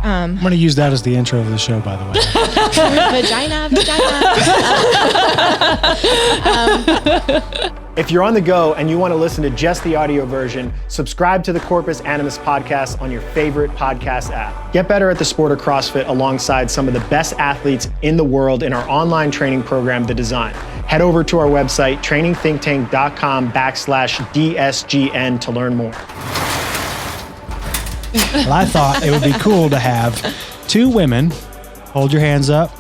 I'm going to use that as the intro of the show, by the way. Vagina. If you're on the go and you want to listen to just the audio version, subscribe to the Corpus Animus podcast on your favorite podcast app. Get better at the sport of CrossFit alongside some of the best athletes in the world in our online training program, The Design. Head over to our website, trainingthinktank.com/DSGN to learn more. Well, I thought it would be cool to have two women, hold your hands up,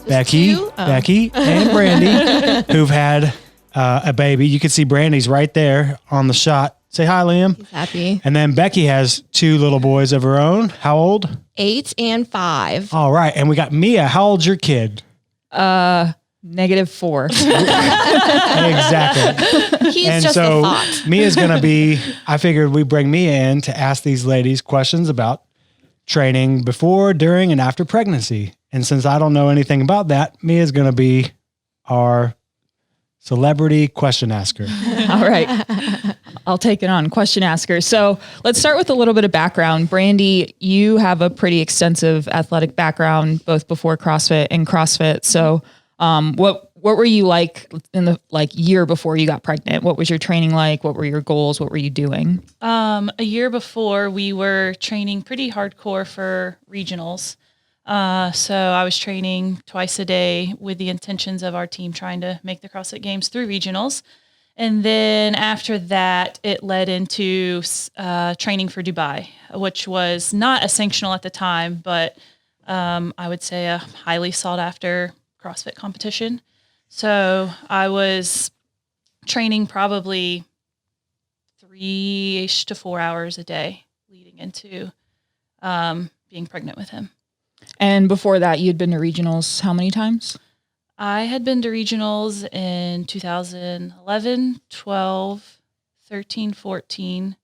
Becky and Brandi, who've had a baby. You can see Brandi's right there on the shot. Say hi, Liam. He's happy. And then Becky has two little boys of her own. How old? 8 and 5. All right. And we got Mia. How old's your kid? -4. Exactly. He's just a thought. Mia's going to be, I figured we'd bring Mia in to ask these ladies questions about training before, during, and after pregnancy. And since I don't know anything about that, Mia's going to be our celebrity question asker. All right. I'll take it on. Question asker. So let's start with a little bit of background. Brandi, you have a pretty extensive athletic background, both before CrossFit and CrossFit. So what were you like in the year before you got pregnant? What was your training like? What were your goals? What were you doing? A year before, we were training pretty hardcore for regionals. So I was training twice a day with the intentions of our team trying to make the CrossFit Games through regionals. And then after that, it led into training for Dubai, which was not a sanctional at the time, but I would say a highly sought after CrossFit competition. So I was training probably 3-ish to 4 hours a day leading into being pregnant with him. And before that, you'd been to regionals how many times? I had been to regionals in 2011, 12, 13, 14,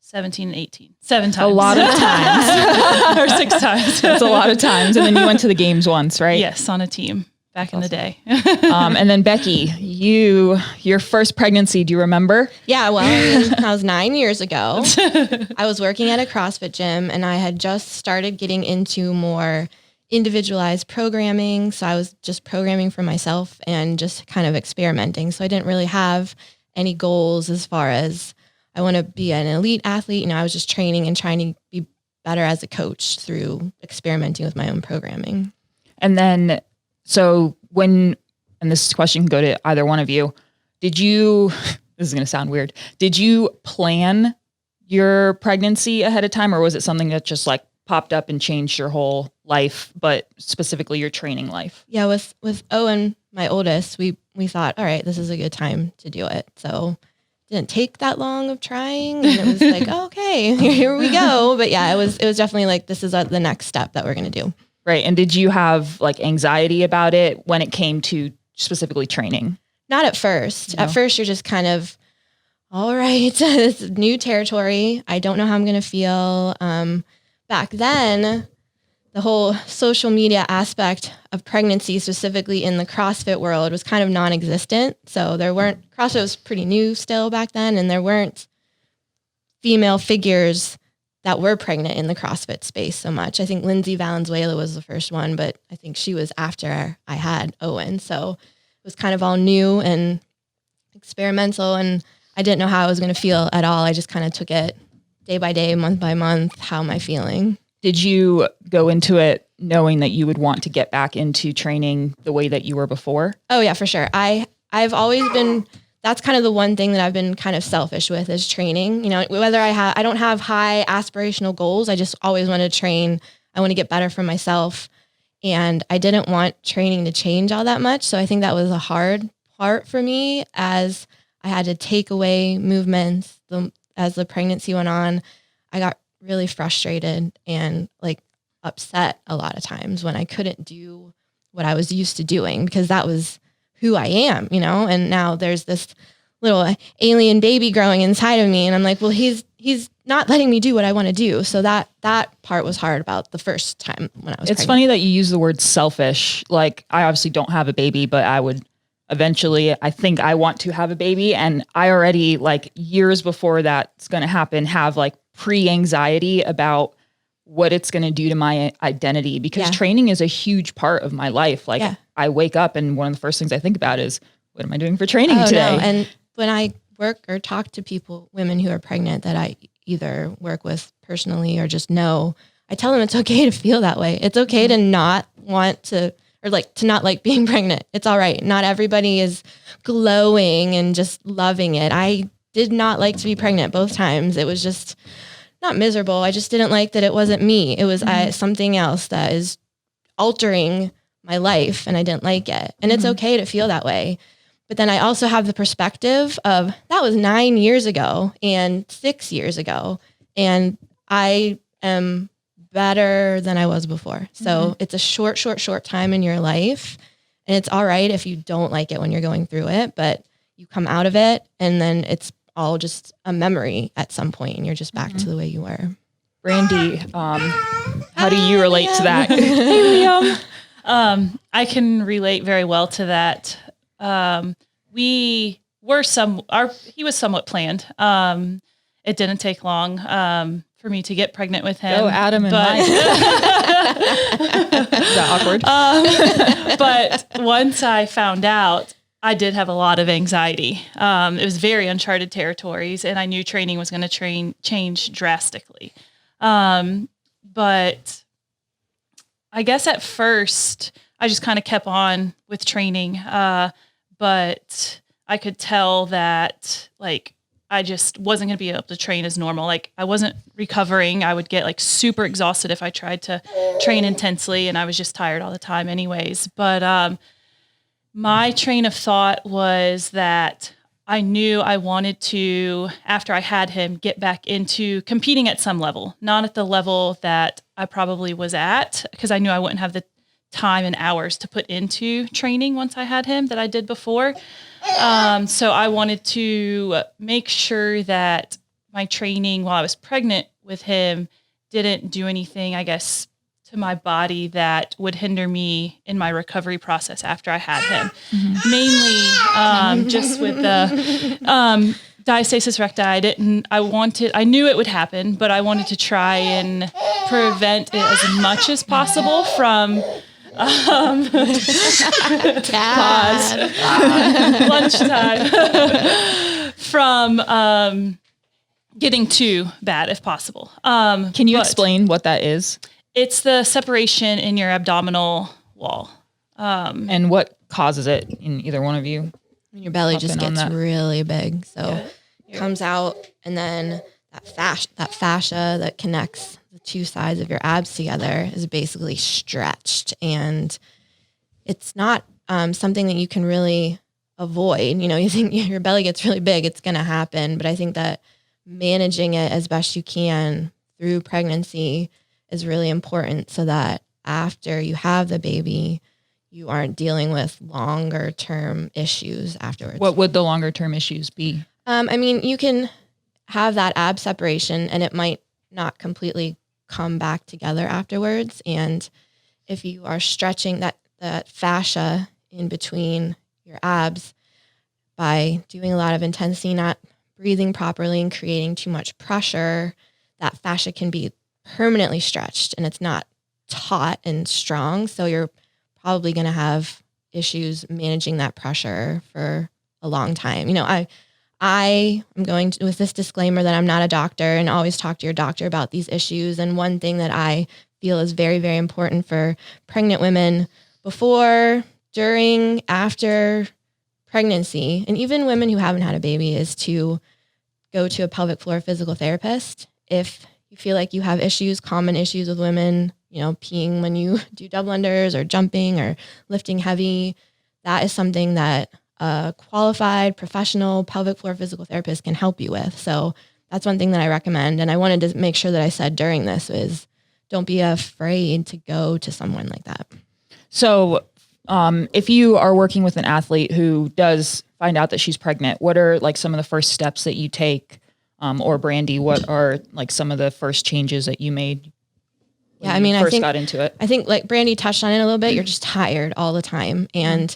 17, and 18. 7 times. A lot of times. Or 6 times. That's a lot of times. And then you went to the games once, right? Yes, on a team back in the day. And then Becky, your first pregnancy, do you remember? Yeah, well, I was 9 years ago. I was working at a CrossFit gym and I had just started getting into more individualized programming. So I was just programming for myself and just kind of experimenting. So I didn't really have any goals as far as I want to be an elite athlete. I was just training and trying to be better as a coach through experimenting with my own programming. And then, so and this question can go to either one of you, this is going to sound weird. Did you plan your pregnancy ahead of time, or was it something that just popped up and changed your whole life, but specifically your training life? Yeah, with Owen, my oldest, we thought, all right, this is a good time to do it. So it didn't take that long of trying, and it was okay, here we go. But yeah, it was definitely this is the next step that we're going to do. Right. And did you have anxiety about it when it came to specifically training? Not at first. No? At first, you're just kind of, all right, this is new territory. I don't know how I'm going to feel. Back then, the whole social media aspect of pregnancy, specifically in the CrossFit world, was kind of non-existent. So CrossFit was pretty new still back then, and there weren't female figures that were pregnant in the CrossFit space so much. I think Lindsay Valenzuela was the first one, but I think she was after I had Owen. So it was kind of all new and experimental, and I didn't know how I was going to feel at all. I just kind of took it day by day, month by month. How am I feeling? Did you go into it knowing that you would want to get back into training the way that you were before? Oh yeah, for sure. I've always been, that's kind of the one thing that I've been kind of selfish with is training. Whether I don't have high aspirational goals. I just always want to train. I want to get better for myself. And I didn't want training to change all that much. So I think that was a hard part for me as I had to take away movements. As the pregnancy went on, I got really frustrated and upset a lot of times when I couldn't do what I was used to doing, because that was who I am, and now there's this little alien baby growing inside of me. And I'm well, he's not letting me do what I want to do. So that part was hard about the first time when I was It's pregnant. funny that you use the word selfish. I obviously don't have a baby, but I would eventually, I think I want to have a baby. And I already years before that's going to happen, have pre-anxiety about what it's going to do to my identity, because Yeah. training is a huge part of my life. Like Yeah. I wake up and one of the first things I think about is, what am I doing for training Oh, today? no. And when I work or talk to people, women who are pregnant that I either work with personally or just know, I tell them it's okay to feel that way. It's okay to not want to, or like to not like being pregnant. It's all right. Not everybody is glowing and just loving it. I did not like to be pregnant both times. It was just not miserable. I just didn't like that it wasn't me. It was something else that is altering my life, and I didn't like it. And it's okay to feel that way. But then I also have the perspective of that was 9 years ago and 6 years ago, and I am better than I was before. So it's a short time in your life, and it's all right if you don't like it when you're going through it, but you come out of it, and then it's all just a memory at some point, and you're just back to the way you were. Brandi, how do you relate to that? Hey, Liam. I can relate very well to that. He was somewhat planned. It didn't take long for me to get pregnant with him. Go Adam and Mike. Is that awkward? But once I found out, I did have a lot of anxiety. It was very uncharted territories, and I knew training was going to change drastically. But I guess at first I just kind of kept on with training. But I could tell that like I just wasn't going to be able to train as normal. Like I wasn't recovering. I would get like super exhausted if I tried to train intensely, and I was just tired all the time anyways. But my train of thought was that I knew I wanted to, after I had him, get back into competing at some level, not at the level that I probably was at, because I knew I wouldn't have the time and hours to put into training once I had him that I did before. So I wanted to make sure that my training while I was pregnant with him didn't do anything, I guess, to my body that would hinder me in my recovery process after I had him. Mainly just with the diastasis recti. I knew it would happen, but I wanted to try and prevent it as much as possible from lunchtime from getting too bad if possible. Can you explain what that is? It's the separation in your abdominal wall. And what causes it in either one of you? Your belly just Hopping on gets that. really big. So it comes out, and then that fascia that connects the two sides of your abs together is basically stretched, and it's not something that you can really avoid. You know, you think your belly gets really big, it's going to happen. But I think that managing it as best you can through pregnancy is really important, so that after you have the baby, you aren't dealing with longer term issues afterwards. What would the longer term issues be? I mean, you can have that ab separation, and it might not completely come back together afterwards. And if you are stretching that fascia in between your abs by doing a lot of intensity, not breathing properly and creating too much pressure, that fascia can be permanently stretched, and it's not taut and strong. So you're probably going to have issues managing that pressure for a long time. You know, I am going to, with this disclaimer that I'm not a doctor, and always talk to your doctor about these issues. And one thing that I feel is very, very important for pregnant women before, during, after pregnancy, and even women who haven't had a baby, is to go to a pelvic floor physical therapist. If you feel like you have issues, common issues with women, you know, peeing when you do double unders or jumping or lifting heavy, that is something that a qualified professional pelvic floor physical therapist can help you with. So that's one thing that I recommend. And I wanted to make sure that I said during this is don't be afraid to go to someone like that. So if you are working with an athlete who does find out that she's pregnant, what are like some of the first steps that you take? Or Brandi, what are like some of the first changes that you made? Yeah, I mean, I think got into it. I think like Brandi touched on it a little bit. You're just tired all the time, and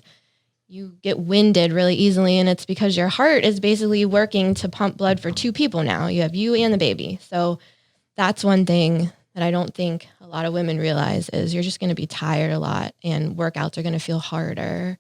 you get winded really easily, and it's because your heart is basically working to pump blood for two people now. You have you and the baby, so that's one thing that I don't think a lot of women realize is you're just going to be tired a lot and workouts are going to feel harder.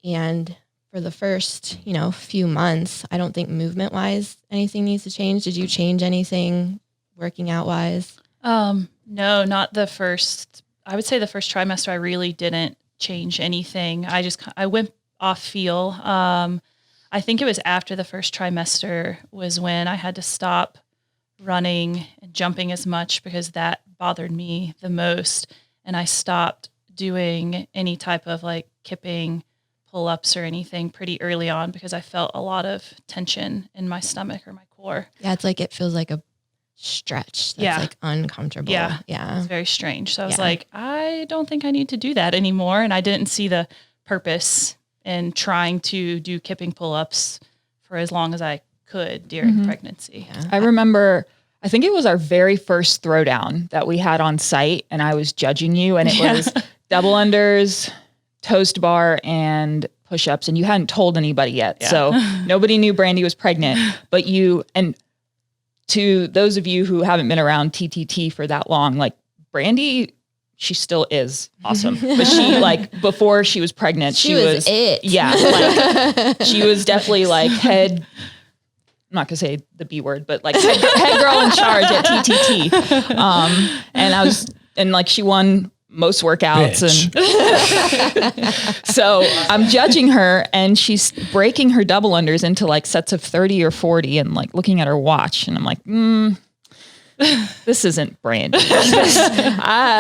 And for the first, few months, I don't think movement wise anything needs to change. Did you change anything working out wise? No, not the first. I would say the first trimester, I really didn't change anything. I went off feel. I think it was after the first trimester was when I had to stop running and jumping as much because that bothered me the most. And I stopped doing any type of like kipping, pull-ups or anything pretty early on because I felt a lot of tension in my stomach or my core. Yeah, it's like it feels like a stretch that's like uncomfortable. Yeah. It's very strange. So I was like, I don't think I need to do that anymore. And I didn't see the purpose in trying to do kipping pull-ups for as long as I could during pregnancy. Yeah. I remember, I think it was our very first throwdown that we had on site and I was judging you and it was double unders, toast bar and push-ups and you hadn't told anybody yet. Yeah. So nobody knew Brandi was pregnant, but and to those of you who haven't been around TTT for that long, like Brandi, she still is awesome, but she before she was pregnant, she was it. Yeah. She was definitely head, I'm not gonna say the B word, but head girl in charge at TTT. And she won most workouts. And so I'm judging her and she's breaking her double unders into sets of 30 or 40 and looking at her watch. And I'm like, this isn't Brandi.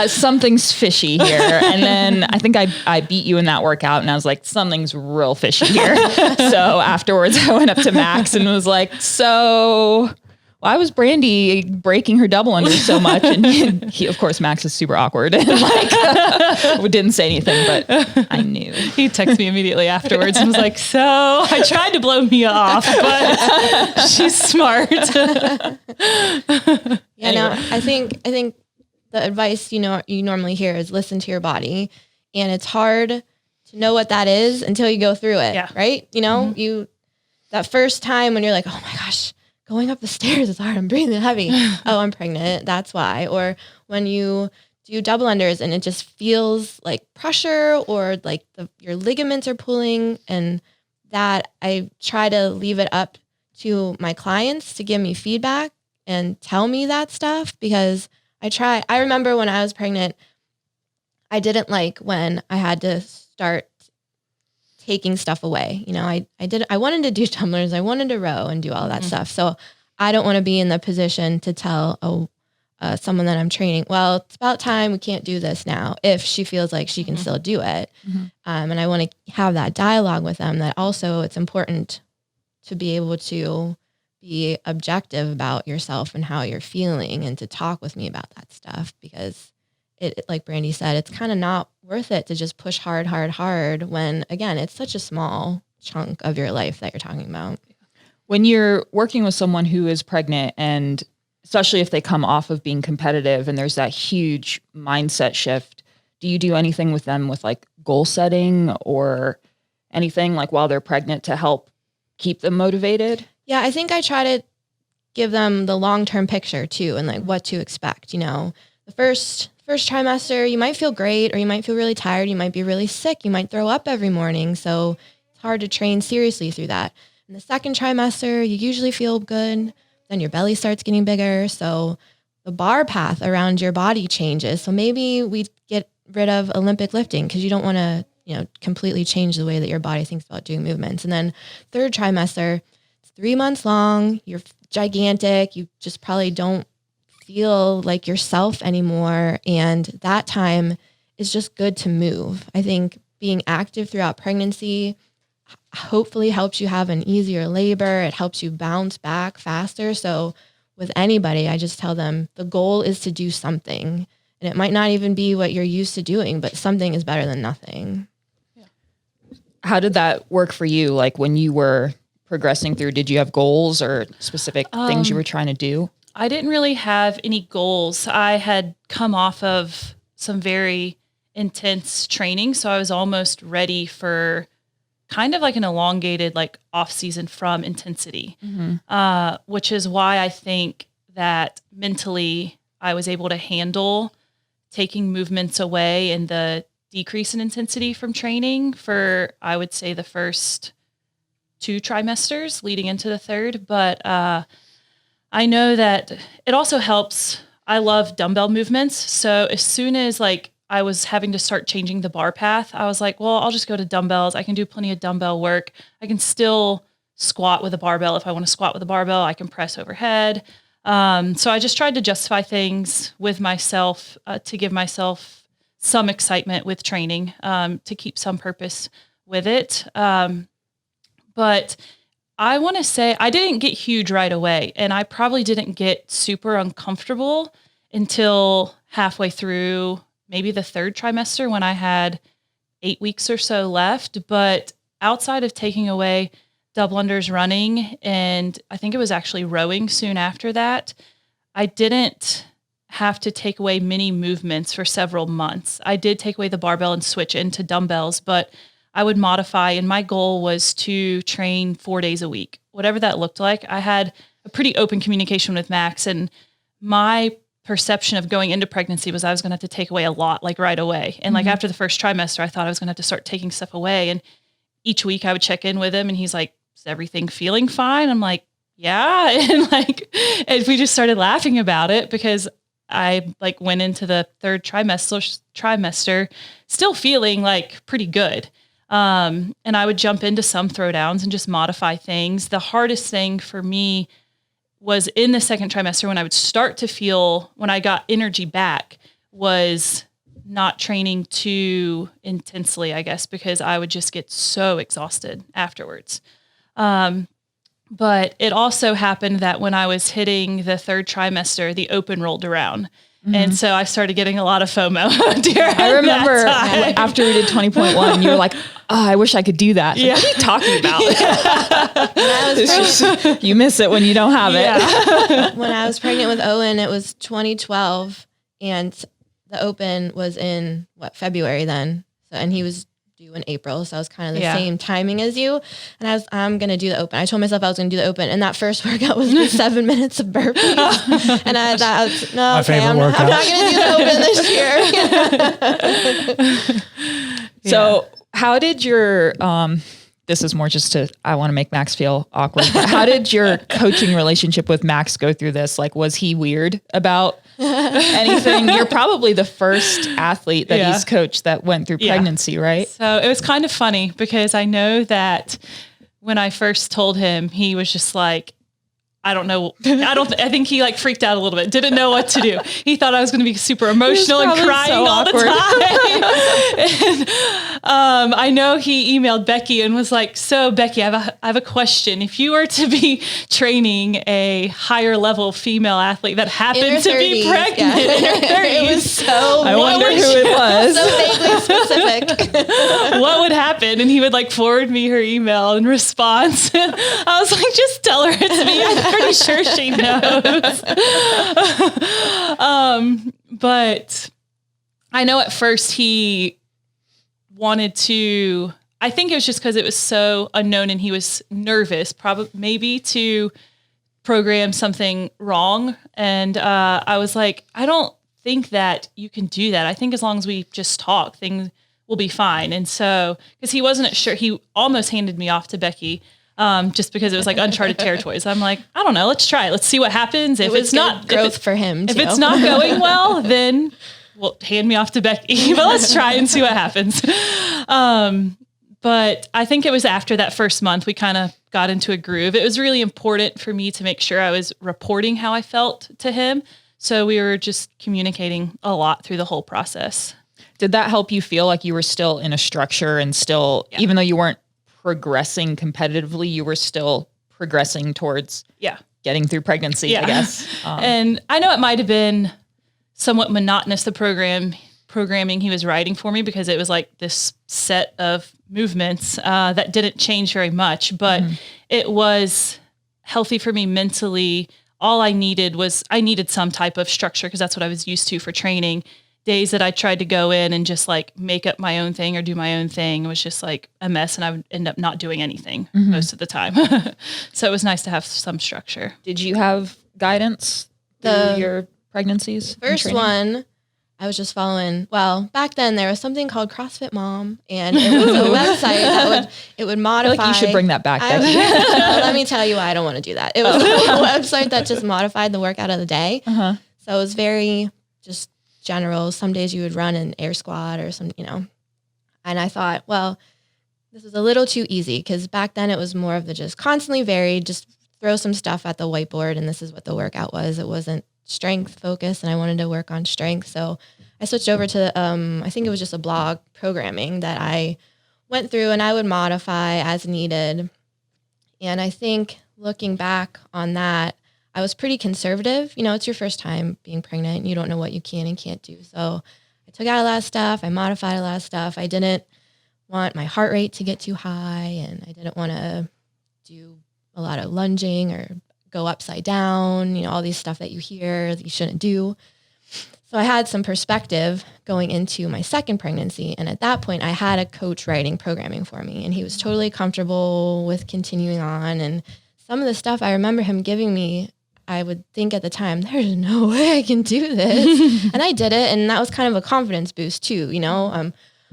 Something's fishy here. And then I think I beat you in that workout and I was like, something's real fishy here. So afterwards I went up to Max and was like, so why was Brandi breaking her double under so much? And he, of course, Max is super awkward and didn't say anything, but I knew. He texted me immediately afterwards and was like, so I tried to blow Mia off, but she's smart. I think the advice, you normally hear is listen to your body, and it's hard to know what that is until you go through it. Yeah. Right. That first time when you're like, oh my gosh, going up the stairs is hard. I'm breathing heavy. Oh, I'm pregnant. That's why. Or when you do double unders and it just feels like pressure or your ligaments are pulling, and that I try to leave it up to my clients to give me feedback and tell me that stuff, because I remember when I was pregnant, I didn't like when I had to start taking stuff away. I wanted to do tumblers, I wanted to row and do all that stuff. So I don't want to be in the position to tell someone that I'm training, well, it's about time, we can't do this now, if she feels like she can still do it. And I want to have that dialogue with them, that also it's important to be able to be objective about yourself and how you're feeling and to talk with me about that stuff, because it, like Brandi said, it's kind of not worth it to just push hard when, again, it's such a small chunk of your life that you're talking about. When you're working with someone who is pregnant, and especially if they come off of being competitive and there's that huge mindset shift, do you do anything with them with goal setting or anything while they're pregnant to help keep them motivated? Yeah, I think I try to give them the long-term picture too, and what to expect. The first trimester, you might feel great, or you might feel really tired. You might be really sick. You might throw up every morning. So it's hard to train seriously through that. In the second trimester, you usually feel good. Then your belly starts getting bigger. So the bar path around your body changes. So maybe we get rid of Olympic lifting because you don't want to, completely change the way that your body thinks about doing movements. And then third trimester, 3 months long, you're gigantic. You just probably don't feel like yourself anymore. And that time is just good to move. I think being active throughout pregnancy hopefully helps you have an easier labor. It helps you bounce back faster. So with anybody, I just tell them the goal is to do something. And it might not even be what you're used to doing, but something is better than nothing. Yeah. How did that work for you? When you were progressing through, did you have goals or specific things you were trying to do? I didn't really have any goals. I had come off of some very intense training, so I was almost ready for kind of an elongated off season from intensity, which is why I think that mentally I was able to handle taking movements away and the decrease in intensity from training for, I would say, the first 2 trimesters leading into the third. But I know that it also helps. I love dumbbell movements. So as soon as like I was having to start changing the bar path, I was like, well, I'll just go to dumbbells. I can do plenty of dumbbell work. I can still squat with a barbell. If I want to squat with a barbell, I can press overhead. So I just tried to justify things with myself to give myself some excitement with training, to keep some purpose with it. But I want to say I didn't get huge right away, and I probably didn't get super uncomfortable until halfway through maybe the third trimester when I had 8 weeks or so left. But outside of taking away double unders running, and I think it was actually rowing soon after that, I didn't have to take away many movements for several months. I did take away the barbell and switch into dumbbells, but I would modify, and my goal was to train 4 days a week, whatever that looked like. I had a pretty open communication with Max, and my perception of going into pregnancy was I was going to have to take away a lot, like right away. And like after the first trimester, I thought I was going to have to start taking stuff away. And each week I would check in with him, and he's like, is everything feeling fine? I'm like, yeah. And we just started laughing about it because I like went into the third trimester still feeling like pretty good. And I would jump into some throwdowns and just modify things. The hardest thing for me was in the second trimester when I would start to feel, when I got energy back, was not training too intensely, I guess, because I would just get so exhausted afterwards. But it also happened that when I was hitting the third trimester, the open rolled around. And so I started getting a lot of FOMO during I remember that time. after we did 20.1, you were like, oh, I wish I could do that. Like, what are you talking about? It's just, you miss it when you don't have it. When I was pregnant with Owen, it was 2012, and the open was in February then. So, and he was due in April. So I was kind of the same timing as you. And I'm going to do the open. I told myself I was going to do the open. And that first workout was just 7 minutes of burpees. And I thought, no, okay, I'm not going to do the open this year. So how did your, this is more just to, I want to make Max feel awkward, but how did your coaching relationship with Max go through this? Like, was he weird about anything? You're probably the first athlete that he's coached that went through pregnancy, right? So it was kind of funny because I know that when I first told him, he was just like, I don't know. I think he like freaked out a little bit. Didn't know what to do. He thought I was going to be super emotional and crying all the time. And, I know he emailed Becky and was like, so Becky, I have a question. If you were to be training a higher level female athlete that happened to be pregnant in her 30s, it was so I wonder who it was. So vaguely specific. What would happen? And he would like forward me her email in response. I was like, just tell her it's me. I'm pretty sure she knows. But I know at first he wanted to, I think it was just because it was so unknown and he was nervous, probably maybe to program something wrong. And I was like, I don't think that you can do that. I think as long as we just talk, things will be fine. And so, because he wasn't sure, he almost handed me off to Becky. Just because it was like uncharted territories. I'm like, I don't know, let's try it. Let's see what happens. If it's not growth for him, if it's not going well, then well, hand me off to Becky. But let's try and see what happens. But I think it was after that first month, we kind of got into a groove. It was really important for me to make sure I was reporting how I felt to him. So we were just communicating a lot through the whole process. Did that help you feel like you were still in a structure and still, even though you weren't progressing competitively, you were still progressing towards getting through pregnancy, I guess. And I know it might have been somewhat monotonous, the programming he was writing for me, because it was like this set of movements that didn't change very much, but it was healthy for me mentally. All I needed was, I needed some type of structure because that's what I was used to for training. Days that I tried to go in and just like make up my own thing or do my own thing was just like a mess, and I would end up not doing anything most of the time. So it was nice to have some structure. Did you have guidance through your pregnancies? and First training? one, I was just following. Well, back then there was something called CrossFit Mom, and it was a website that would I modify. feel like you should bring that back, Becky. Let me tell you why I don't want to do that. It was a website that just modified the workout of the day. Uh-huh. So it was very just general. Some days you would run an air squat or some, and I thought, well, this is a little too easy because back then it was more of the just constantly varied, just throw some stuff at the whiteboard and this is what the workout was. It wasn't strength focused and I wanted to work on strength. So I switched over to, I think it was just a blog programming that I went through and I would modify as needed. And I think looking back on that, I was pretty conservative. It's your first time being pregnant and you don't know what you can and can't do. So I took out a lot of stuff. I modified a lot of stuff. I didn't want my heart rate to get too high and I didn't want to do a lot of lunging or go upside down, all these stuff that you hear that you shouldn't do. So I had some perspective going into my second pregnancy. And at that point I had a coach writing programming for me and he was totally comfortable with continuing on. And some of the stuff I remember him giving me, I would think at the time, there's no way I can do this. And I did it. And that was kind of a confidence boost too.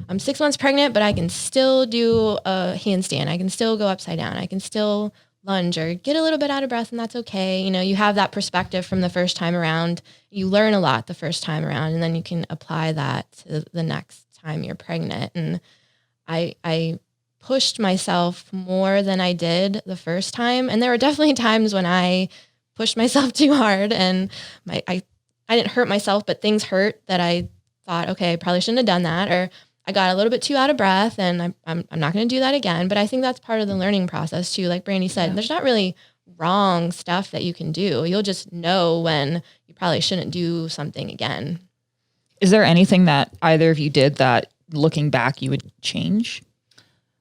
I'm 6 months pregnant, but I can still do a handstand. I can still go upside down. I can still lunge or get a little bit out of breath and that's okay. You have that perspective from the first time around. You learn a lot the first time around and then you can apply that to the next time you're pregnant. And I pushed myself more than I did the first time. And there were definitely times when I pushed myself too hard and I didn't hurt myself, but things hurt that I thought, okay, I probably shouldn't have done that. Or I got a little bit too out of breath and I'm not going to do that again. But I think that's part of the learning process too. Like Brandi said, there's not really wrong stuff that you can do. You'll just know when you probably shouldn't do something again. Is there anything that either of you did that looking back you would change?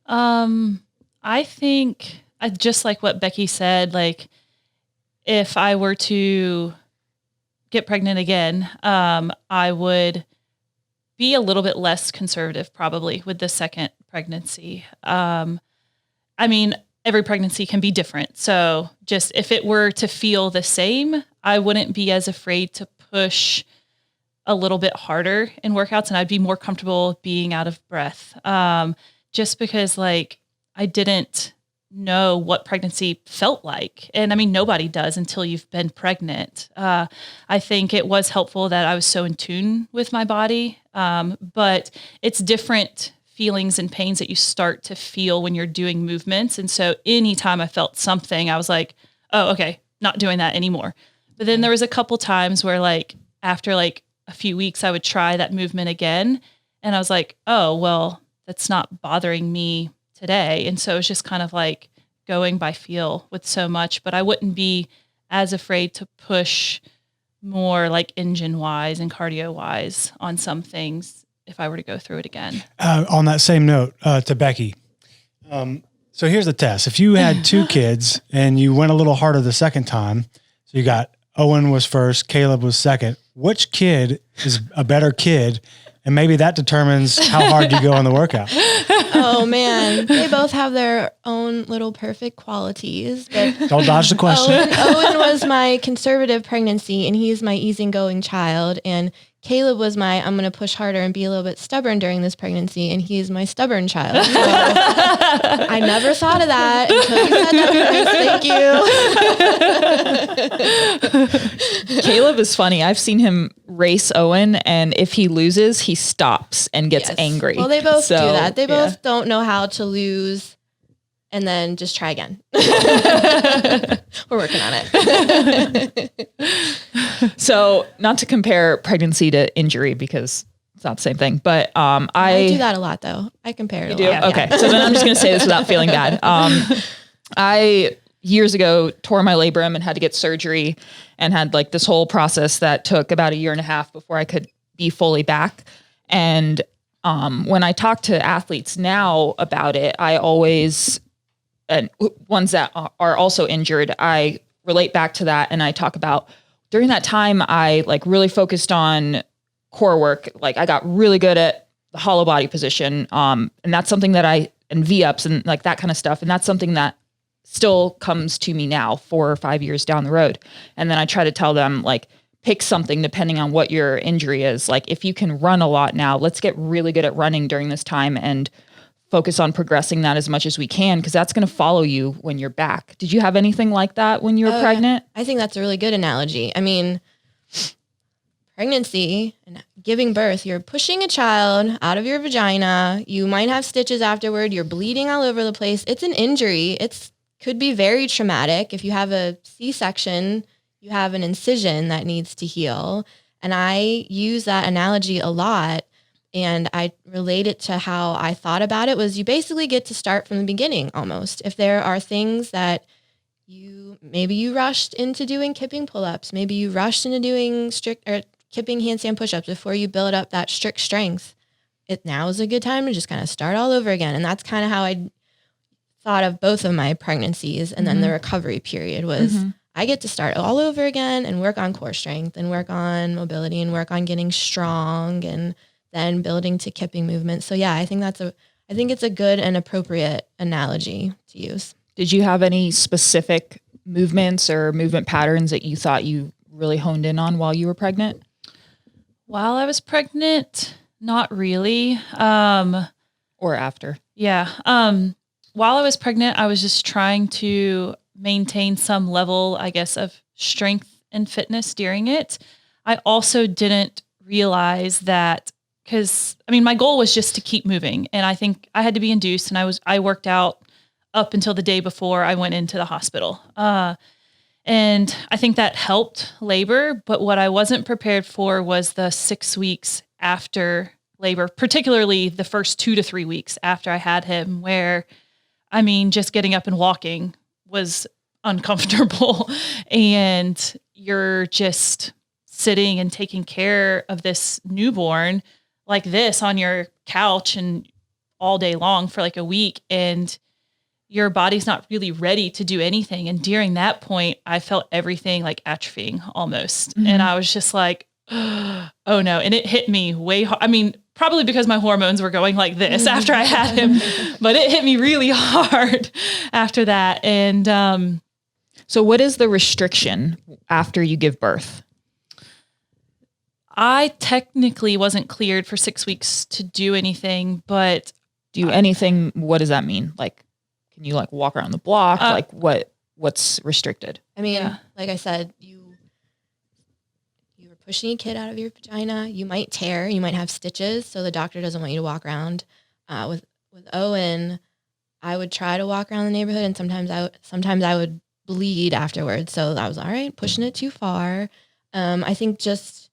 I think just like what Becky said, like if I were to get pregnant again, I would be a little bit less conservative probably with the second pregnancy. Every pregnancy can be different. So just if it were to feel the same, I wouldn't be as afraid to push a little bit harder in workouts and I'd be more comfortable being out of breath. Just because like I didn't know what pregnancy felt like. And nobody does until you've been pregnant. I think it was helpful that I was so in tune with my body. But it's different feelings and pains that you start to feel when you're doing movements. And so anytime I felt something, I was like, oh, okay, not doing that anymore. But then there was a couple times where like, after like a few weeks, I would try that movement again. And I was like, oh, well, that's not bothering me today. And so it's just kind of like going by feel with so much, but I wouldn't be as afraid to push more like engine wise and cardio wise on some things if I were to go through it again. On that same note, to Becky. So here's the test. If you had 2 kids and you went a little harder the second time, so you got Owen was first, Caleb was second, which kid is a better kid? And maybe that determines how hard you go on the workout. Oh man, they both have their own little perfect qualities. But Don't dodge the question. Owen was my conservative pregnancy and he's my easygoing child. And Caleb was my, I'm going to push harder and be a little bit stubborn during this pregnancy. And he's my stubborn child. So I never thought of that until you said that. Thank you. Caleb is funny. I've seen him race Owen, and if he loses, he stops and gets angry. Well, they both do that. They both don't know how to lose and then just try again. We're working on it. So not to compare pregnancy to injury because it's not the same thing, but I do that a lot though. I compare it a lot. Okay. So then I'm just going to say this without feeling bad. I years ago tore my labrum and had to get surgery and had like this whole process that took about 1.5 years before I could be fully back. And when I talk to athletes now about it, I always, and ones that are also injured, I relate back to that. And I talk about during that time, I like really focused on core work. Like I got really good at the hollow body position. And that's something that and V-ups and like that kind of stuff. And that's something that still comes to me now 4 or 5 years down the road. And then I try to tell them like pick something depending on what your injury is. Like if you can run a lot now, let's get really good at running during this time and focus on progressing that as much as we can, because that's going to follow you when you're back. Did you have anything like that when you were pregnant? I think that's a really good analogy. I mean, pregnancy and giving birth, you're pushing a child out of your vagina. You might have stitches afterward. You're bleeding all over the place. It's an injury. Could be very traumatic. If you have a C-section, you have an incision that needs to heal. And I use that analogy a lot. And I relate it to how I thought about it was you basically get to start from the beginning almost. If there are things that maybe you rushed into doing kipping pull-ups, maybe you rushed into doing kipping handstand push-ups before you build up that strict strength, now is a good time to just kind of start all over again. And that's kind of how I thought of both of my pregnancies. And then the recovery period was I get to start all over again and work on core strength and work on mobility and work on getting strong and then building to kipping movements. So yeah, I think it's a good and appropriate analogy to use. Did you have any specific movements or movement patterns that you thought you really honed in on while you were pregnant? While I was pregnant, not really. Or after? Yeah. While I was pregnant, I was just trying to maintain some level, I guess, of strength and fitness during it. I also didn't realize that because, I mean, my goal was just to keep moving. And I think I had to be induced, and I worked out up until the day before I went into the hospital. And I think that helped labor. But what I wasn't prepared for was the 6 weeks after labor, particularly the first 2 to 3 weeks after I had him, where, I mean, just getting up and walking was uncomfortable. And you're just sitting and taking care of this newborn like this on your couch and all day long for like a week, and your body's not really ready to do anything. And during that point, I felt everything like atrophying almost. And I was just like, oh no. And it hit me way hard. I mean, probably because my hormones were going like this after I had him, but it hit me really hard after that. And so what is the restriction after you give birth? I technically wasn't cleared for 6 weeks to do anything, but do anything. What does that mean? Like, can you like walk around the block? Like what's restricted? I mean, like I said, you were pushing a kid out of your vagina. You might tear, you might have stitches. So the doctor doesn't want you to walk around. With Owen, I would try to walk around the neighborhood, and sometimes I would bleed afterwards. So I was all right, pushing it too far. I think just,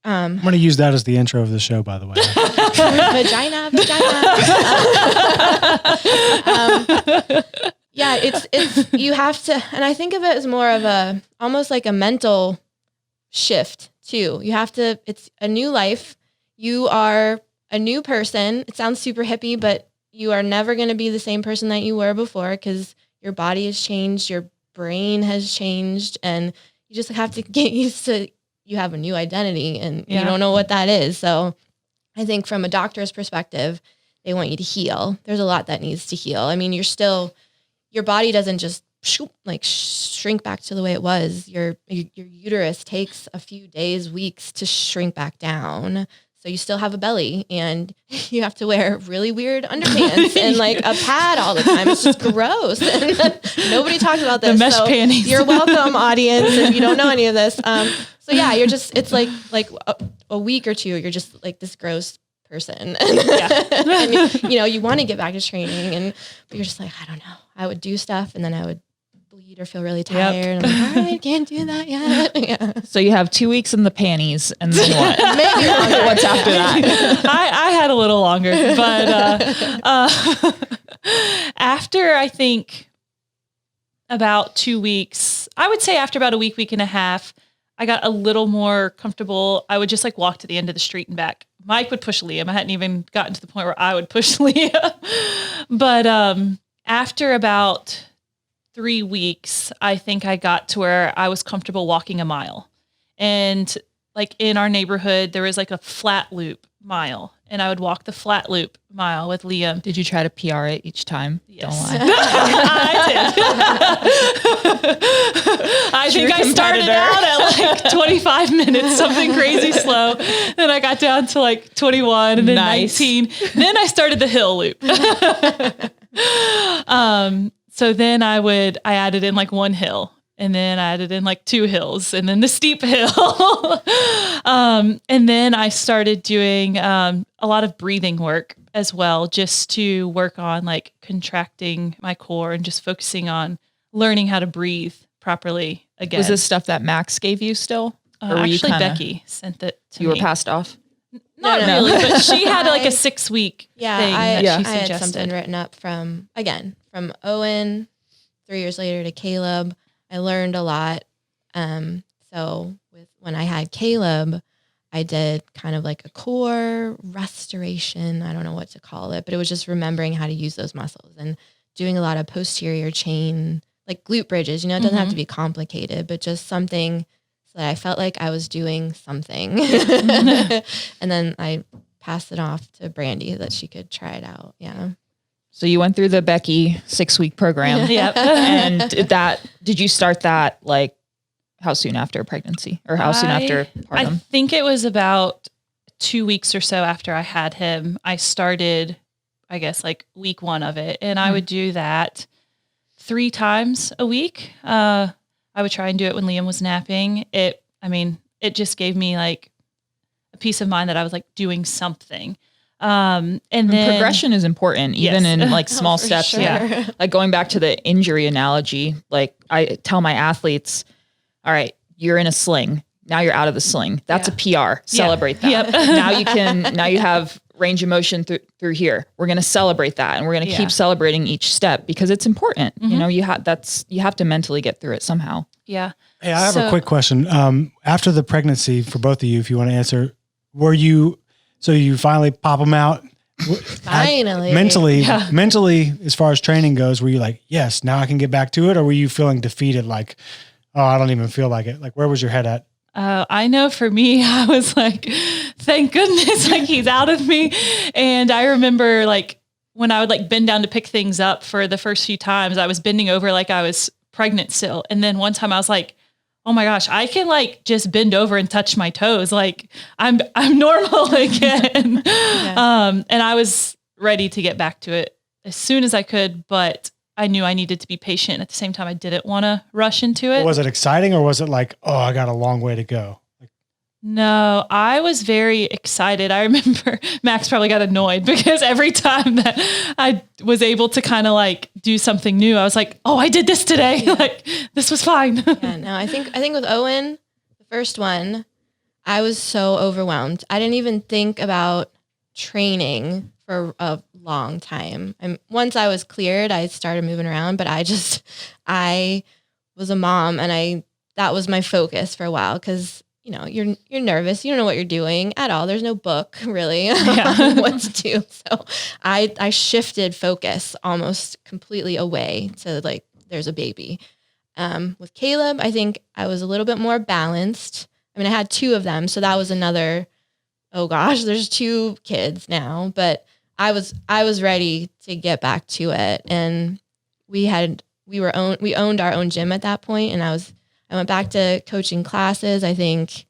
I'm going to use that as the intro of the show, by the way. vagina. Yeah, it's you have to, and I think of it as more of almost like a mental shift too. You have to, it's a new life. You are a new person. It sounds super hippie, but you are never going to be the same person that you were before, because your body has changed, your brain has changed, and you just have to get used to, you have a new identity and you don't know what that is. So I think from a doctor's perspective, they want you to heal. There's a lot that needs to heal. I mean, your body doesn't just shrink back to the way it was. Your uterus takes a few days, weeks to shrink back down. So you still have a belly, and you have to wear really weird underpants and like a pad all the time. It's just gross. And nobody talks about this. The mesh panties. You're welcome, audience, if you don't know any of this. So yeah, it's like a week or two, you're just like this gross person. And you want to get back to training, but you're just like, I don't know. I would do stuff, and then I would bleed or feel really tired. And I'm like, all right, can't do that yet. Yeah. So you have 2 weeks in the panties, and then what? Maybe longer. What's after that? I had a little longer, but after I think about 2 weeks, I would say after about a week and a half, I got a little more comfortable. I would just like walk to the end of the street and back. Mike would push Liam. I hadn't even gotten to the point where I would push Liam. But after about 3 weeks, I think I got to where I was comfortable walking a mile. And like in our neighborhood, there was like a flat loop mile, and I would walk the flat loop mile with Liam. Did you try to PR it each time? Yes. Don't lie. I did. I think I started out at like 25 minutes, something crazy slow. Then I got down to like 21 and then 19. Then I started the hill loop. So then I added in like one hill, and then I added in like 2 hills, and then the steep hill. And then I started doing a lot of breathing work as well, just to work on like contracting my core and just focusing on learning how to breathe properly again. Was this stuff that Max gave you still? Or were actually, you Becky sent it to me. You were passed off? Not really, but she had like a 6-week thing that she I suggested. had something written up from Owen, 3 years later to Caleb. I learned a lot. So when I had Caleb, I did kind of like a core restoration. I don't know what to call it, but it was just remembering how to use those muscles and doing a lot of posterior chain, like glute bridges. It doesn't have to be complicated, but just something so that I felt like I was doing something. And then I passed it off to Brandi that she could try it out. Yeah. So you went through the Becky 6-week program. Yep. And did you start that like how soon after pregnancy or how soon after I postpartum? think it was about 2 weeks or so after I had him. I started, I guess, like week 1 of it. And I would do that 3 times a week. I would try and do it when Liam was napping. It just gave me like a peace of mind that I was like doing something. And then progression is important, even in like small for steps. sure. Yeah. Like going back to the injury analogy, like I tell my athletes, all right, you're in a sling. Now you're out of the sling. That's a PR. Celebrate that. Yep. Now you have range of motion through here. We're going to celebrate that. And we're going to keep celebrating each step because it's important. Mm-hmm. You have to mentally get through it somehow. Yeah. Hey, I have a quick question. After the pregnancy, for both of you, if you want to answer, so you finally pop them out? Finally. Mentally, as far as training goes, were you like, yes, now I can get back to it? Or were you feeling defeated? Like, oh, I don't even feel like it. Like, where was your head at? I know for me, I was like, thank goodness, like he's out of me. And I remember like when I would like bend down to pick things up for the first few times, I was bending over like I was pregnant still. And then one time I was like, oh my gosh, I can like just bend over and touch my toes. Like I'm normal again. And I was ready to get back to it as soon as I could, but I knew I needed to be patient. At the same time, I didn't want to rush into it. Was it exciting or was it like, oh, I got a long way to go? No, I was very excited. I remember Max probably got annoyed because every time that I was able to kind of like do something new, I was like, oh, I did this today. Yeah. Like this was fine. Yeah, no, I think with Owen, the first one, I was so overwhelmed. I didn't even think about training for a long time. And once I was cleared, I started moving around, but I was a mom and that was my focus for a while. Cause you're nervous. You don't know what you're doing at all. There's no book really on what to do. So I shifted focus almost completely away to like, there's a baby. With Caleb, I think I was a little bit more balanced. I mean, I had 2 of them. So that was another, oh gosh, there's 2 kids now, but I was ready to get back to it. And we owned our own gym at that point. And I went back to coaching classes, I think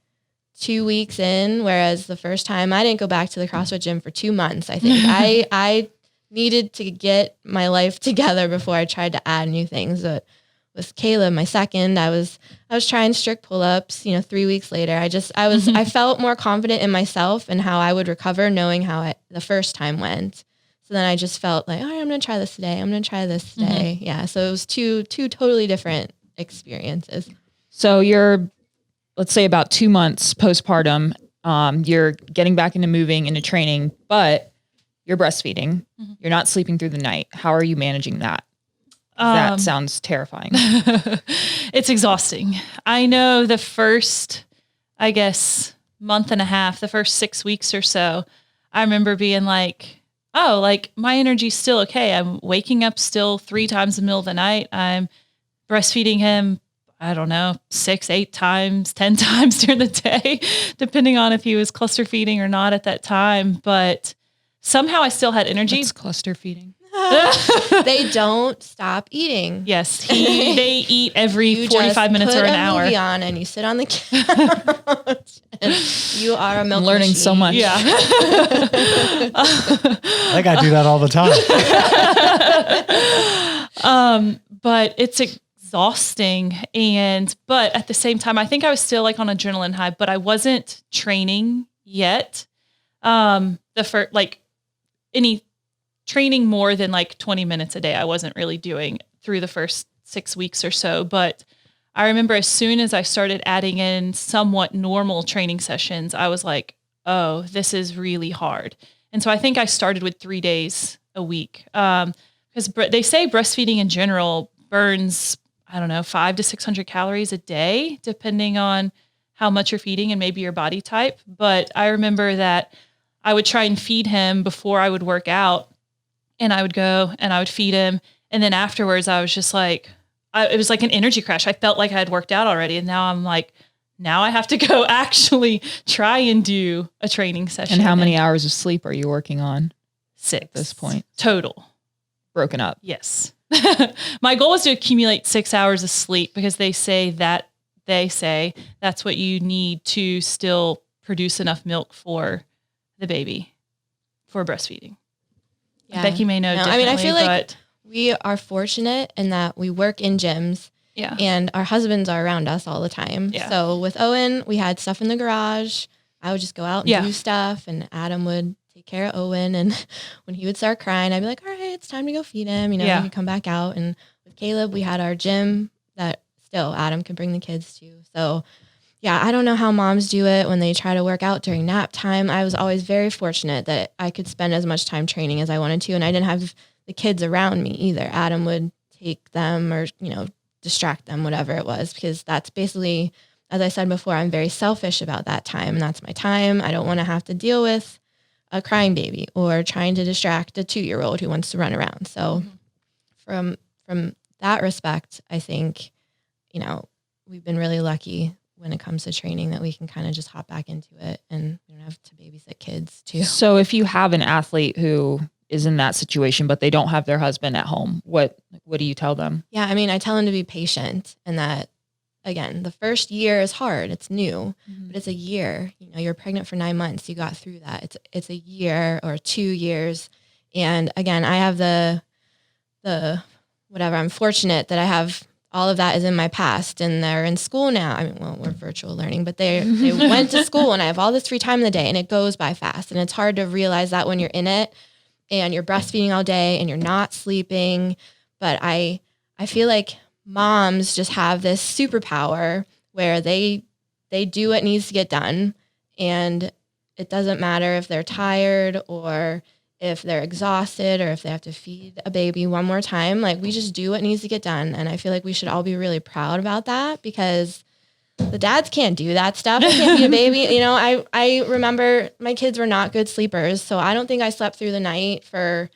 2 weeks in, whereas the first time I didn't go back to the CrossFit gym for 2 months. I think I needed to get my life together before I tried to add new things. But with Caleb, my second, I was trying strict pull-ups, 3 weeks later. I felt more confident in myself and how I would recover knowing how the first time went. So then I just felt like, all right, I'm going to try this today. I'm going to try this today. Mm-hmm. Yeah. So it was two totally different experiences. So you're, let's say about 2 months postpartum, you're getting back into moving, into training, but you're breastfeeding. Mm-hmm. You're not sleeping through the night. How are you managing that? That sounds terrifying. It's exhausting. I know the first, I guess, month and a half, the first 6 weeks or so, I remember being like, oh, like my energy's still okay. I'm waking up still 3 times in the middle of the night. I'm breastfeeding him, I don't know, 6, 8 times, 10 times during the day, depending on if he was cluster feeding or not at that time. But somehow I still had energy. It's cluster feeding. They don't stop eating. Yes, they eat every 45 minutes or an hour. You put a movie on and you sit on the couch and you are a milk I'm learning machine. so much. Yeah. I think I do that all the time. But it's exhausting. But at the same time, I think I was still like on adrenaline high, but I wasn't training yet. Any training more than like 20 minutes a day, I wasn't really doing through the first 6 weeks or so. But I remember as soon as I started adding in somewhat normal training sessions, I was like, oh, this is really hard. And so I think I started with 3 days a week. Because they say breastfeeding in general burns, 500 to 600 calories a day, depending on how much you're feeding and maybe your body type. But I remember that I would try and feed him before I would work out, and I would go and I would feed him. And then afterwards I was just like, it was like an energy crash. I felt like I had worked out already. And now I'm like, now I have to go actually try and do a training session. And how many hours of sleep are you working on 6 at this point? Total. Broken up. Yes. My goal is to accumulate 6 hours of sleep because they say that's what you need to still produce enough milk for the baby for breastfeeding. Yeah. Becky may know differently. I feel like we are fortunate in that we work in gyms. Yeah. And our husbands are around us all the time. Yeah. So with Owen, we had stuff in the garage. I would just go out and do stuff, and Adam would take care of Owen. And when he would start crying, I'd be like, all right, it's time to go feed him. He could come back out. And with Caleb, we had our gym that still Adam could bring the kids to. So yeah, I don't know how moms do it when they try to work out during nap time. I was always very fortunate that I could spend as much time training as I wanted to. And I didn't have the kids around me either. Adam would take them or, distract them, whatever it was, because that's basically, as I said before, I'm very selfish about that time. And that's my time. I don't want to have to deal with a crying baby or trying to distract a 2-year-old who wants to run around. So from that respect, I think, we've been really lucky when it comes to training that we can kind of just hop back into it and we don't have to babysit kids too. So if you have an athlete who is in that situation, but they don't have their husband at home, what do you tell them? Yeah. I tell them to be patient, and that, again, the first year is hard. It's new, but it's a year. You're pregnant for 9 months. You got through that. It's a year or 2 years. And again, I have the whatever. I'm fortunate that I have all of that is in my past, and they're in school now. We're virtual learning, but they went to school, and I have all this free time in the day, and it goes by fast. And it's hard to realize that when you're in it and you're breastfeeding all day and you're not sleeping. But I feel like moms just have this superpower where they do what needs to get done, and it doesn't matter if they're tired or if they're exhausted or if they have to feed a baby one more time. Like, we just do what needs to get done. And I feel like we should all be really proud about that, because the dads can't do that stuff. They can't feed a baby. I remember my kids were not good sleepers. So I don't think I slept through the night for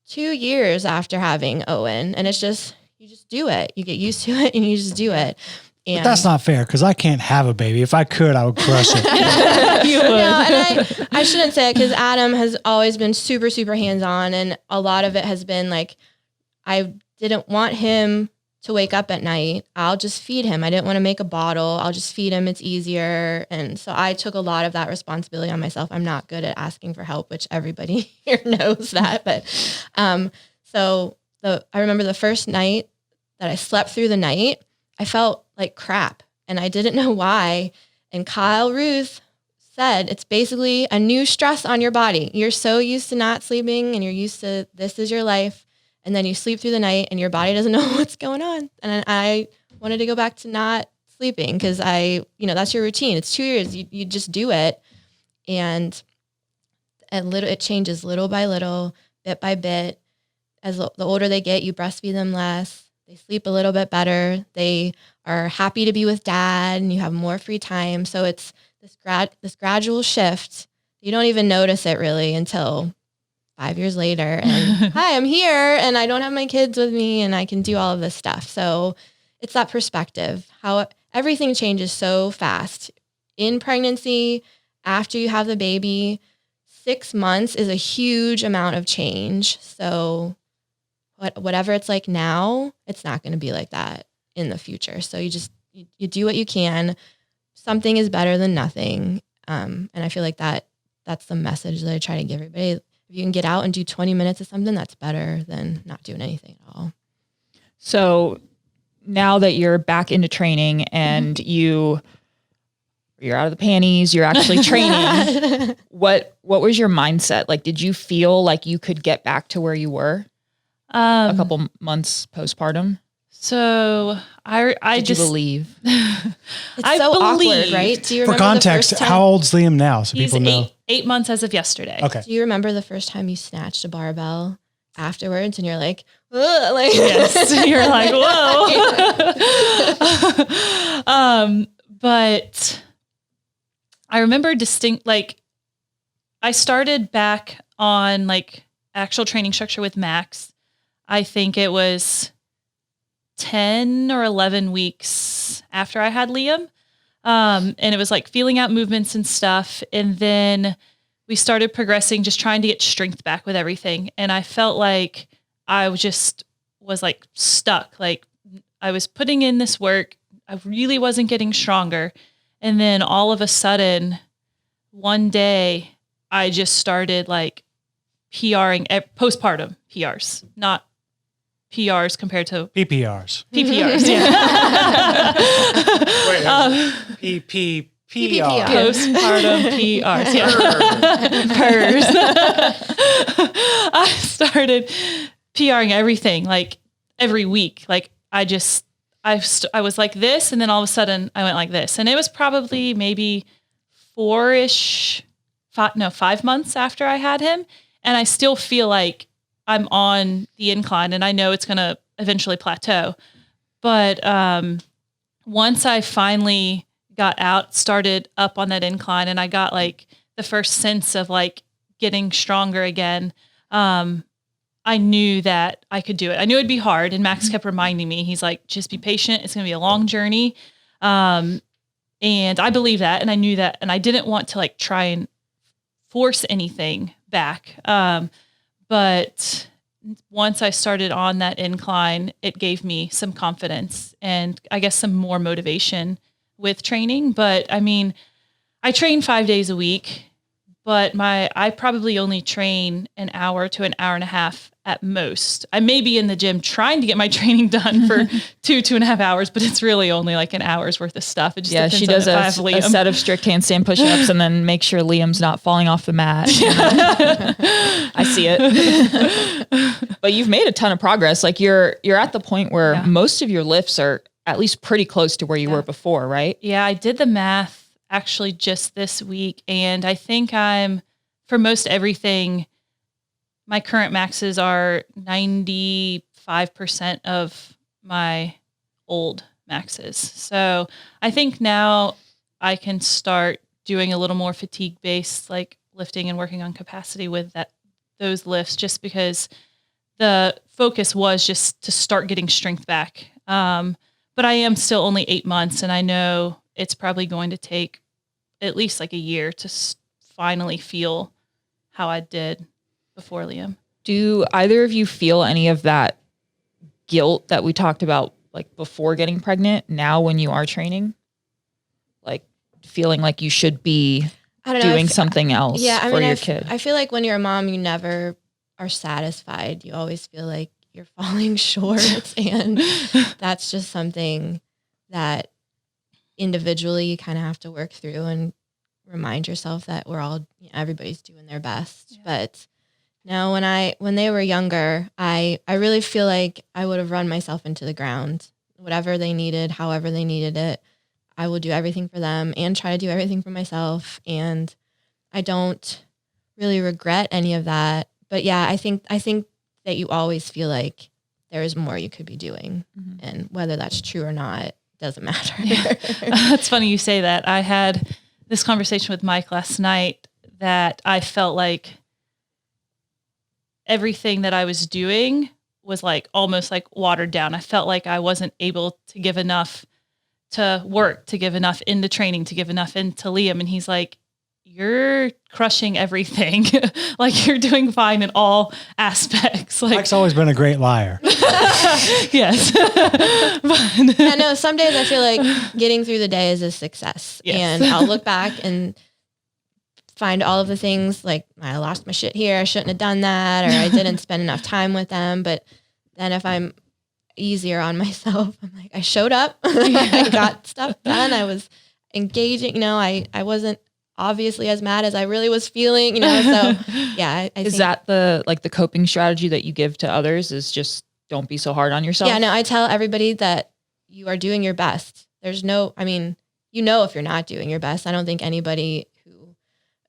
2 years after having Owen. And it's just, you just do it. You get used to it and you just do it. And But that's not fair, because I can't have a baby. If I could, I would crush it. You would. And I shouldn't say it, because Adam has always been super, super hands-on. And a lot of it has been like, I didn't want him to wake up at night. I'll just feed him. I didn't want to make a bottle. I'll just feed him. It's easier. And so I took a lot of that responsibility on myself. I'm not good at asking for help, which everybody here knows that. But I remember the first night that I slept through the night, I felt like crap, and I didn't know why. And Kyle Ruth said, it's basically a new stress on your body. You're so used to not sleeping, and you're used to, this is your life. And then you sleep through the night and your body doesn't know what's going on. And I wanted to go back to not sleeping, because that's your routine. It's 2 years. You just do it. And it changes little by little, bit by bit. As the older they get, you breastfeed them less. They sleep a little bit better. They are happy to be with dad, and you have more free time. So it's this gradual shift. You don't even notice it really until 5 years later. And hi, I'm here, and I don't have my kids with me, and I can do all of this stuff. So it's that perspective, how everything changes so fast in pregnancy, after you have the baby. 6 months is a huge amount of change. So whatever it's like now, it's not going to be like that in the future. So you do what you can. Something is better than nothing. And I feel like that's the message that I try to give everybody. If you can get out and do 20 minutes of something, that's better than not doing anything at all. So now that you're back into training and you're out of the panties, you're actually training, what was your mindset? Like, did you feel like you could get back to where you were a couple months postpartum? So I just believe. It's so awkward, right? Do you For remember context, the first time, how old's Liam now? So he's people know. 8 months as of yesterday. Okay. do you remember the first time you snatched a barbell afterwards and you're like, ugh, like Yes. You're like, whoa. But I remember I started back on like actual training structure with Max. I think it was 10 or 11 weeks after I had Liam. And it was like feeling out movements and stuff. And then we started progressing, just trying to get strength back with everything. And I felt like I was like stuck. Like I was putting in this work. I really wasn't getting stronger. And then all of a sudden, one day, I just started like PRing, postpartum PRs, not PRs compared to PPRs. PPRs. Yeah. PPPR. Postpartum PRs. Yeah. Purrs. I started PRing everything like every week. Like I was like this, and then all of a sudden I went like this, and it was probably maybe 5 months after I had him, and I still feel like I'm on the incline, and I know it's going to eventually plateau. But once I finally got out, started up on that incline, and I got like the first sense of like getting stronger again, I knew that I could do it. I knew it'd be hard. And Max kept reminding me, he's like, just be patient. It's going to be a long journey. And I believe that. And I knew that. And I didn't want to like try and force anything back. But once I started on that incline, it gave me some confidence and I guess some more motivation with training. But I mean, I train 5 days a week, but I probably only train an hour to an hour and a half at most. I may be in the gym trying to get my training done for 2.5 hours, but it's really only like an hour's worth of stuff. It just she does a set of strict handstand push-ups and then make sure Liam's not falling off the mat. I see it. But you've made a ton of progress. Like you're at the point where most of your lifts are at least pretty close to where you were before, right? Yeah, I did the math actually just this week. And I think for most everything, my current maxes are 95% of my old maxes. So I think now I can start doing a little more fatigue based, like lifting and working on capacity with those lifts, just because the focus was just to start getting strength back. But I am still only 8 months, and I know it's probably going to take at least like a year to finally feel how I did before Liam. Do either of you feel any of that guilt that we talked about like before getting pregnant now when you are training? Like feeling like you should be doing something else for your kid? I feel like when you're a mom, you never are satisfied. You always feel like you're falling short. And that's just something that individually you kind of have to work through and remind yourself that everybody's doing their best. Yeah. But now when they were younger, I really feel like I would have run myself into the ground. Whatever they needed, however they needed it, I will do everything for them and try to do everything for myself. And I don't really regret any of that. But yeah, I think that you always feel like there is more you could be doing. Mm-hmm. And whether that's true or not, doesn't matter. Yeah. It's funny you say that. I had this conversation with Mike last night that I felt like everything that I was doing was like almost like watered down. I felt like I wasn't able to give enough to work, to give enough into training, to give enough into Liam. And he's like, you're crushing everything. Like you're doing fine in all aspects. Like Mike's always been a great liar. yes. I know some days I feel like getting through the day is a success. Yes. And I'll look back and find all of the things like I lost my shit here. I shouldn't have done that. Or I didn't spend enough time with them. But then if I'm easier on myself, I'm like, I showed up, I got stuff done. I was engaging, you know, I wasn't obviously as mad as I really was feeling, you know? So yeah. I Is think, that the coping strategy that you give to others is just don't be so hard on yourself? yeah, no, I tell everybody that you are doing your best. There's no, I mean, you know, if you're not doing your best, I don't think anybody who,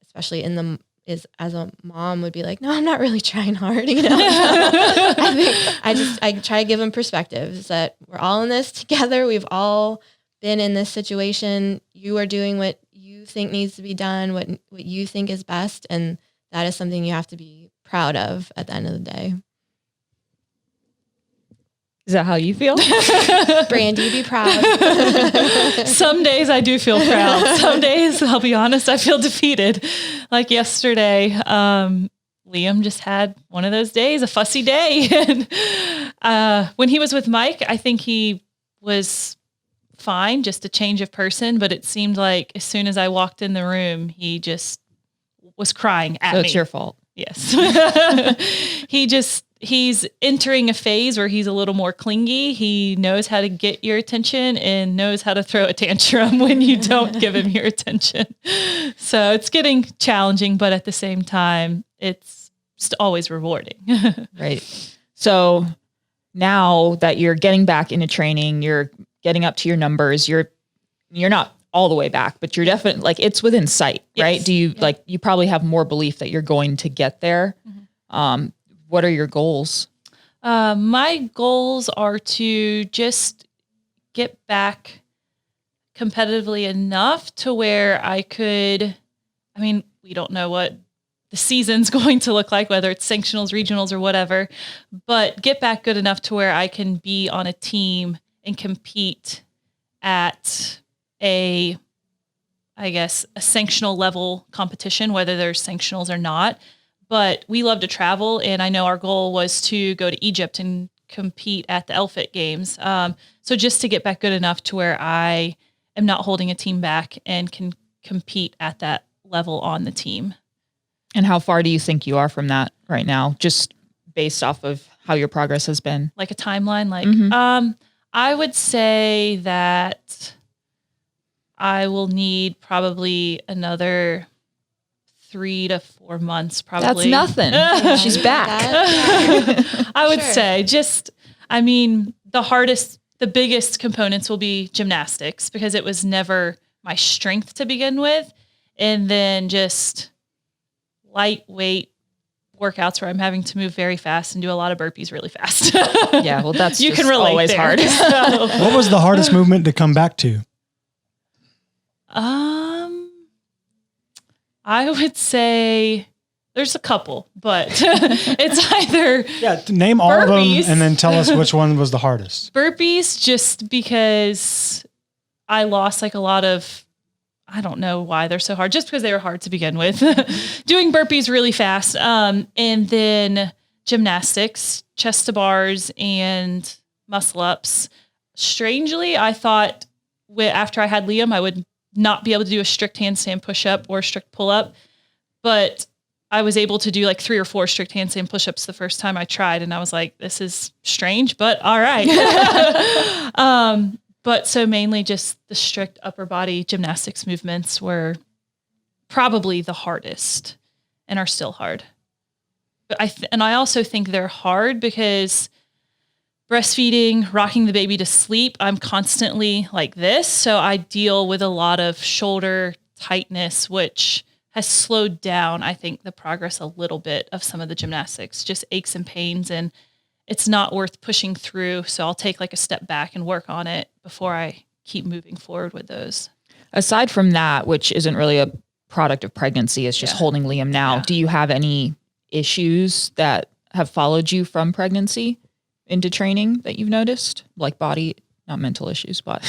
especially is as a mom would be like, no, I'm not really trying hard. You know, I try to give them perspectives that we're all in this together. We've all been in this situation. You are doing what you think needs to be done, what you think is best. And that is something you have to be proud of at the end of the day. Is that how you feel? Brandi, be proud. Some days I do feel proud. Some days, I'll be honest, I feel defeated. Like yesterday, Liam just had one of those days, a fussy day. And when he was with Mike, I think he was fine, just a change of person. But it seemed like as soon as I walked in the room, he just was crying at me. So it's your fault. Yes. He's entering a phase where he's a little more clingy. He knows how to get your attention and knows how to throw a tantrum when you don't give him your attention. So it's getting challenging, but at the same time, it's always rewarding. Right. So now that you're getting back into training, you're getting up to your numbers, you're not all the way back, but you're definitely like it's within sight, right? Yes. Do you like, you probably have more belief that you're going to get there. Mm-hmm. What are your goals? My goals are to just get back competitively enough to where I could, I mean, we don't know what the season's going to look like, whether it's sanctionals, regionals, or whatever, but get back good enough to where I can be on a team and compete at a sanctional level competition, whether there's sanctionals or not. But we love to travel, and I know our goal was to go to Egypt and compete at the Elfit Games. So just to get back good enough to where I am not holding a team back and can compete at that level on the team. And how far do you think you are from that right now, just based off of how your progress has been? Like a timeline? Like, I would say that I will need probably another 3 to 4 months, probably. That's nothing. She's back. I would say the biggest components will be gymnastics because it was never my strength to begin with. And then just lightweight workouts where I'm having to move very fast and do a lot of burpees really fast. Yeah. Well, that's you can relate always there. hard. What was the hardest movement to come back to? I would say there's a couple, but it's either name all burpees. of them and then tell us which one was the hardest. Burpees, just because I lost like a lot of, I don't know why they're so hard, just because they were hard to begin with. Doing burpees really fast. And then gymnastics, chest to bars and muscle ups. Strangely, I thought after I had Liam, I would not be able to do a strict handstand push-up or a strict pull-up, but I was able to do like 3 or 4 strict handstand push-ups the first time I tried. And I was like, this is strange, but all right. But so mainly just the strict upper body gymnastics movements were probably the hardest and are still hard. But I also think they're hard because breastfeeding, rocking the baby to sleep, I'm constantly like this. So I deal with a lot of shoulder tightness, which has slowed down, I think, the progress a little bit of some of the gymnastics, just aches and pains. And it's not worth pushing through. So I'll take like a step back and work on it before I keep moving forward with those. Aside from that, which isn't really a product of pregnancy, it's just holding Liam now. Yeah. Do you have any issues that have followed you from pregnancy? into training that you've noticed? Like body, not mental issues, but.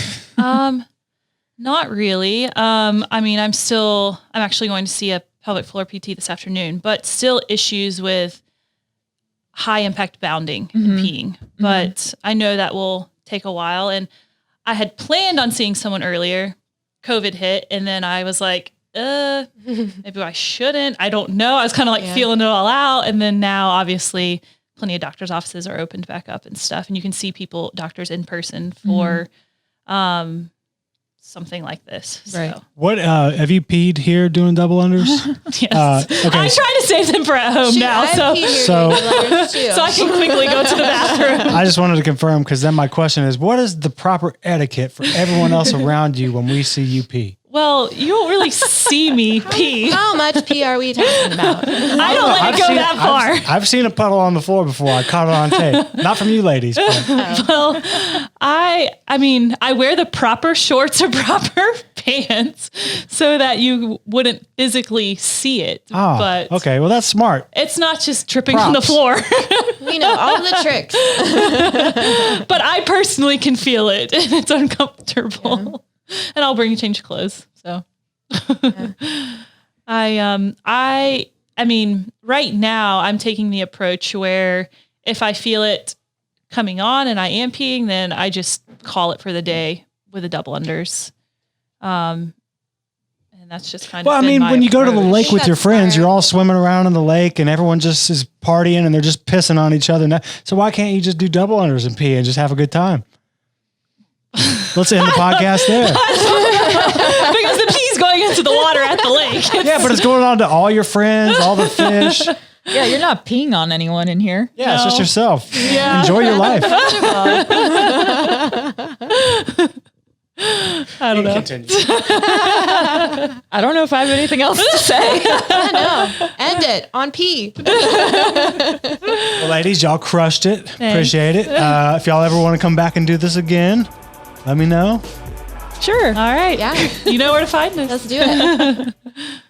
Not really. I mean, I'm actually going to see a pelvic floor PT this afternoon, but still issues with high impact bounding and peeing. But I know that will take a while. And I had planned on seeing someone earlier. COVID hit. And then I was like, maybe I shouldn't. I don't know. I was kind of like feeling it all out. And then now obviously plenty of doctors' offices are opened back up and stuff. And you can see doctors in person for, something like this. Right. So. What, have you peed here doing double unders? Yes. Okay. I'm trying to save them for at home now. So I can quickly go to the bathroom. I just wanted to confirm, because then my question is, what is the proper etiquette for everyone else around you when we see you pee? Well, you don't really see me pee. How much pee are we talking about? I don't let it go that far. I've seen a puddle on the floor before. I caught it on tape. Not from you ladies. But. Well, I mean, I wear the proper shorts or proper pants so that you wouldn't physically see it. Ah, but okay. Well, that's smart. It's not just tripping on the floor. We know all the tricks. But I personally can feel it and it's uncomfortable. And I'll bring you change clothes. So I mean, right now I'm taking the approach where if I feel it coming on and I am peeing, then I just call it for the day with the double unders. And that's just kind of, well, I mean, when you go to the lake with your friends, smart. you're all swimming around in the lake and everyone just is partying and they're just pissing on each other. So why can't you just do double unders and pee and just have a good time? Let's end the podcast there. Because the pee's going into the water at the lake. Yeah, but it's going on to all your friends, all the fish. Yeah, you're not peeing on anyone in here. Yeah, it's just yourself. Yeah. Enjoy your life. I don't know. Continue. I don't know if I have anything else to say. I know. End it on pee. Well, ladies, y'all crushed it. Appreciate it. If y'all ever want to come back and do this again, let me know. Sure. All right. Yeah. You know where to find us. Let's do it.